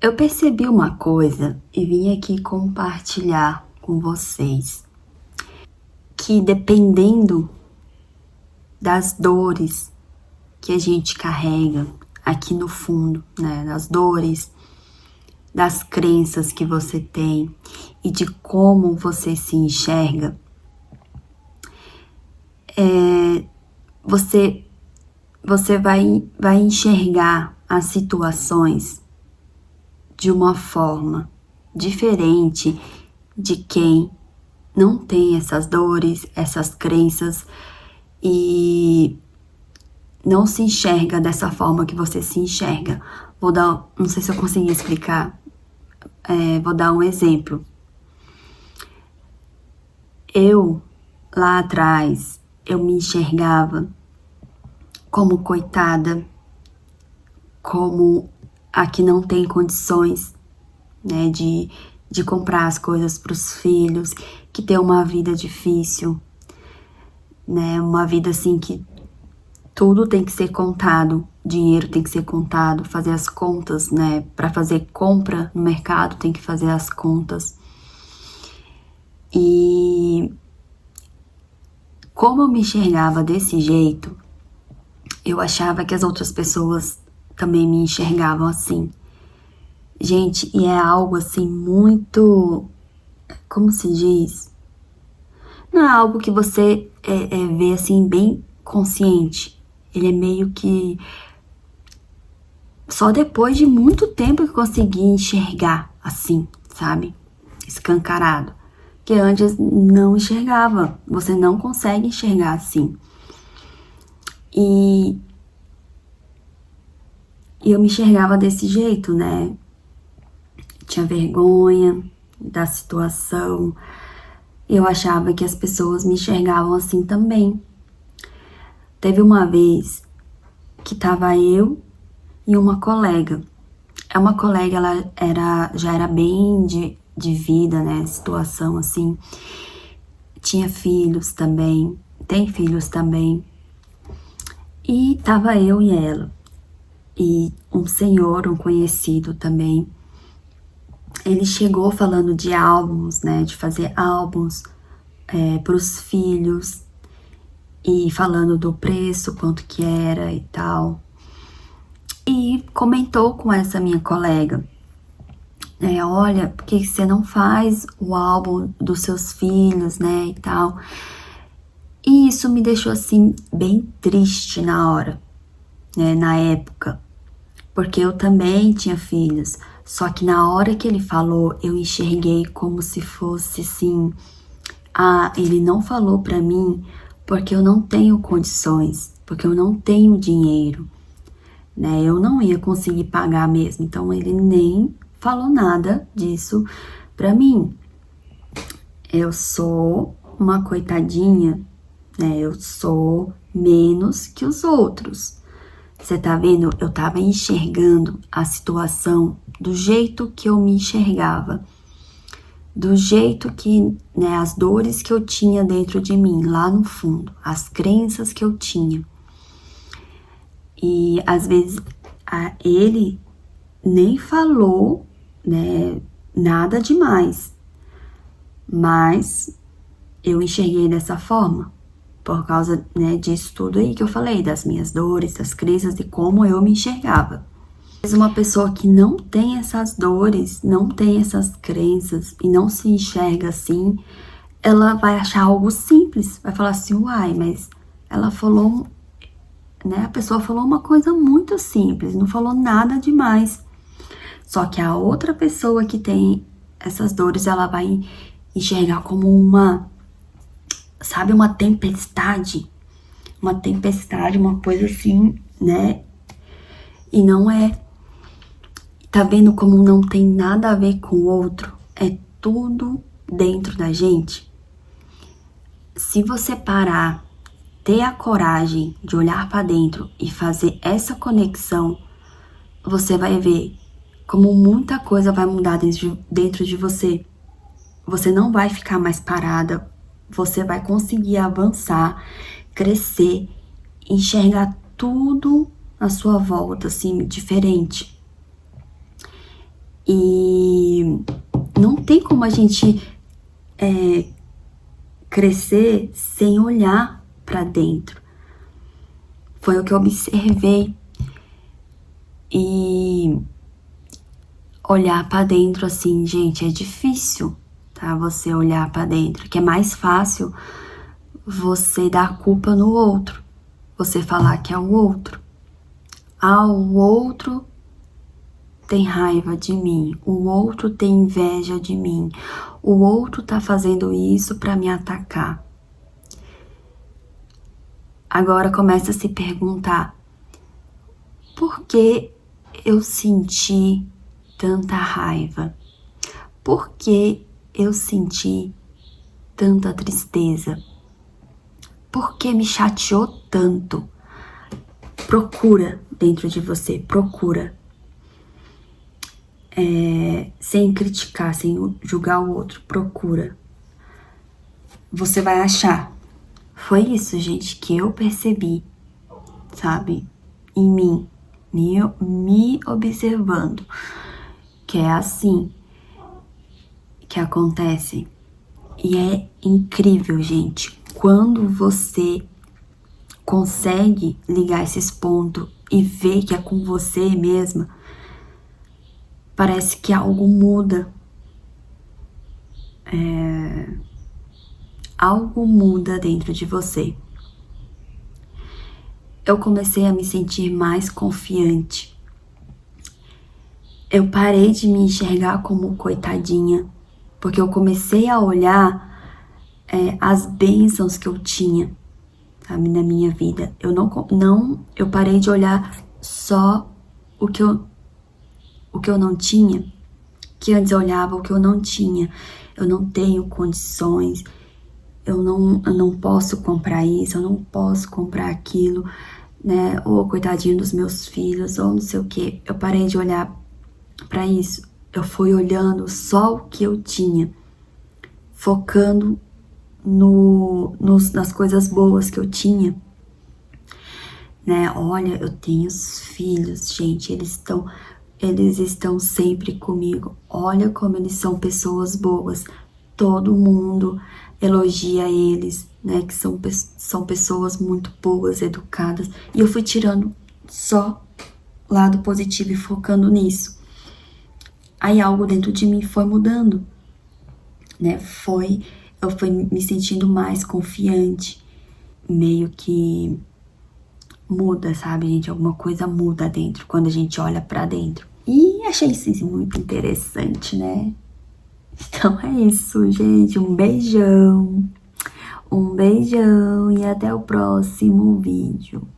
Eu percebi uma coisa e vim aqui compartilhar com vocês, que dependendo das dores que a gente carrega aqui no fundo, né, das dores, das crenças que você tem e de como você se enxerga, você vai enxergar as situações de uma forma diferente de quem não tem essas dores, essas crenças e não se enxerga dessa forma que você se enxerga. Não sei se eu consegui explicar, vou dar um exemplo. Eu, lá atrás, eu me enxergava como coitada, como a que não tem condições, né, de comprar as coisas para os filhos, que tem uma vida difícil, né, uma vida assim que tudo tem que ser contado, dinheiro tem que ser contado, fazer as contas, né, para fazer compra no mercado tem que fazer as contas. E como eu me enxergava desse jeito, eu achava que as outras pessoas também me enxergavam assim. Gente, e é algo assim muito, como se diz? Não é algo que você vê assim bem consciente. Ele é meio que só depois de muito tempo que eu consegui enxergar assim, sabe? Escancarado. Que antes não enxergava. Você não consegue enxergar assim. E eu me enxergava desse jeito, né? Tinha vergonha da situação. Eu achava que as pessoas me enxergavam assim também. Teve uma vez que tava eu e uma colega. Uma colega, ela já era bem de vida, né? Situação assim. Tinha filhos também, tem filhos também. E tava eu e ela. E um senhor, um conhecido também. Ele chegou falando de álbuns, né? De fazer álbuns pros filhos. E falando do preço, quanto que era e tal. E comentou com essa minha colega, olha, por que você não faz o álbum dos seus filhos, né, e tal. E isso me deixou, assim, bem triste na hora, né, na época. Porque eu também tinha filhos. Só que na hora que ele falou, eu enxerguei como se fosse, assim, ele não falou pra mim porque eu não tenho condições, porque eu não tenho dinheiro, né? Eu não ia conseguir pagar mesmo, então ele nem falou nada disso pra mim. Eu sou uma coitadinha, né? Eu sou menos que os outros. Você tá vendo? Eu tava enxergando a situação do jeito que eu me enxergava. Do jeito que, né, as dores que eu tinha dentro de mim, lá no fundo, as crenças que eu tinha. E às vezes ele nem falou, né, nada demais, mas eu enxerguei dessa forma, por causa, né, disso tudo aí que eu falei, das minhas dores, das crenças, de como eu me enxergava. Mas uma pessoa que não tem essas dores, não tem essas crenças e não se enxerga assim, ela vai achar algo simples, vai falar assim, uai, mas ela falou, né, a pessoa falou uma coisa muito simples, não falou nada demais. Só que a outra pessoa que tem essas dores, ela vai enxergar como sabe, uma tempestade, uma coisa assim, né? E não é. Tá vendo como não tem nada a ver com o outro? É tudo dentro da gente. Se você parar, ter a coragem de olhar para dentro e fazer essa conexão, você vai ver como muita coisa vai mudar dentro de você. Você não vai ficar mais parada, você vai conseguir avançar, crescer, enxergar tudo à sua volta, assim, diferente. E não tem como a gente crescer sem olhar pra dentro. Foi o que eu observei. E olhar pra dentro assim, gente, é difícil, tá? Você olhar pra dentro, que é mais fácil você dar culpa no outro. Você falar que é o outro. Ah, o outro tem raiva de mim, o outro tem inveja de mim, o outro tá fazendo isso pra me atacar. Agora começa a se perguntar, por que eu senti tanta raiva? Por que eu senti tanta tristeza? Por que me chateou tanto? Procura dentro de você, procura. Sem criticar, sem julgar o outro, procura. Você vai achar. Foi isso, gente, que eu percebi, sabe? Em mim, me observando. Que é assim que acontece. E é incrível, gente, quando você consegue ligar esses pontos e ver que é com você mesma, parece que algo muda. Algo muda dentro de você. Eu comecei a me sentir mais confiante. Eu parei de me enxergar como coitadinha, porque eu comecei a olhar as bênçãos que eu tinha, sabe, na minha vida. Eu parei de olhar só o que eu não tinha, que antes eu olhava o que eu não tinha. Eu não tenho condições, eu não posso comprar isso, eu não posso comprar aquilo, né? Ou coitadinho dos meus filhos, ou não sei o que. Eu parei de olhar pra isso. Eu fui olhando só o que eu tinha, focando nas coisas boas que eu tinha, né? Olha, eu tenho os filhos, gente, eles estão sempre comigo. Olha como eles são pessoas boas. Todo mundo elogia eles, né? Que são pessoas muito boas, educadas. E eu fui tirando só lado positivo e focando nisso. Aí algo dentro de mim foi mudando, né? Eu fui me sentindo mais confiante. Meio que muda, sabe, gente? Alguma coisa muda dentro quando a gente olha pra dentro. E achei isso muito interessante, né? Então é isso, gente. Um beijão. Um beijão e até o próximo vídeo.